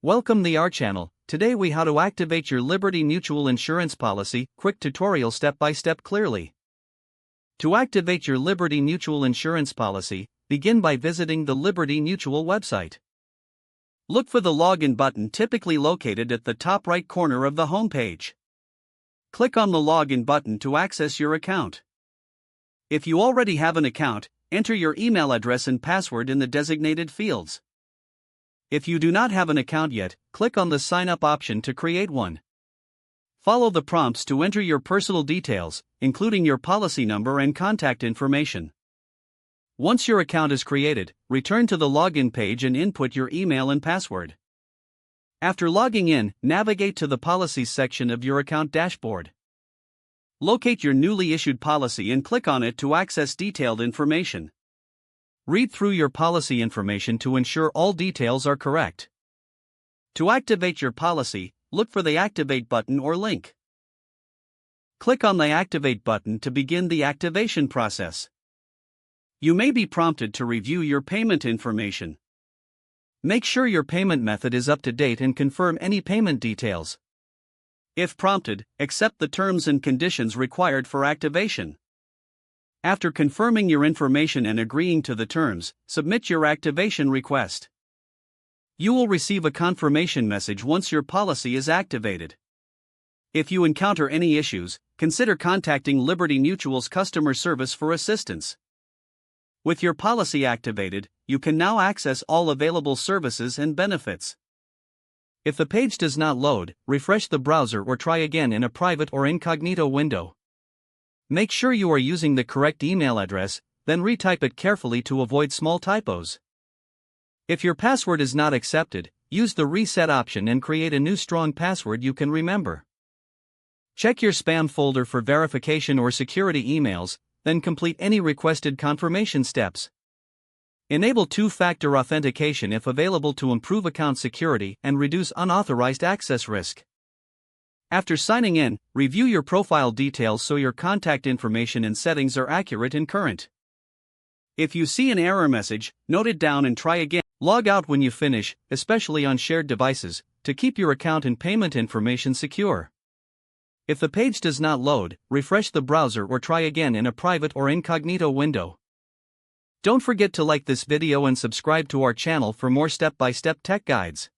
Welcome to our channel. Today we how to activate your Liberty Mutual insurance policy. Quick tutorial step by step clearly. To activate your Liberty Mutual insurance policy, begin by visiting the Liberty Mutual website. Look for the login button typically located at the top right corner of the homepage. Click on the login button to access your account. If you already have an account, enter your email address and password in the designated fields. If you do not have an account yet, click on the Sign Up option to create one. Follow the prompts to enter your personal details, including your policy number and contact information. Once your account is created, return to the login page and input your email and password. After logging in, navigate to the Policies section of your account dashboard. Locate your newly issued policy and click on it to access detailed information. Read through your policy information to ensure all details are correct. To activate your policy, look for the Activate button or link. Click on the Activate button to begin the activation process. You may be prompted to review your payment information. Make sure your payment method is up to date and confirm any payment details. If prompted, accept the terms and conditions required for activation. After confirming your information and agreeing to the terms, submit your activation request. You will receive a confirmation message once your policy is activated. If you encounter any issues, consider contacting Liberty Mutual's customer service for assistance. With your policy activated, you can now access all available services and benefits. If the page does not load, refresh the browser or try again in a private or incognito window. Make sure you are using the correct email address, then retype it carefully to avoid small typos. If your password is not accepted, use the reset option and create a new strong password you can remember. Check your spam folder for verification or security emails, then complete any requested confirmation steps. Enable two-factor authentication if available to improve account security and reduce unauthorized access risk. After signing in, review your profile details so your contact information and settings are accurate and current. If you see an error message, note it down and try again. Log out when you finish, especially on shared devices, to keep your account and payment information secure. If the page does not load, refresh the browser or try again in a private or incognito window. Don't forget to like this video and subscribe to our channel for more step-by-step tech guides.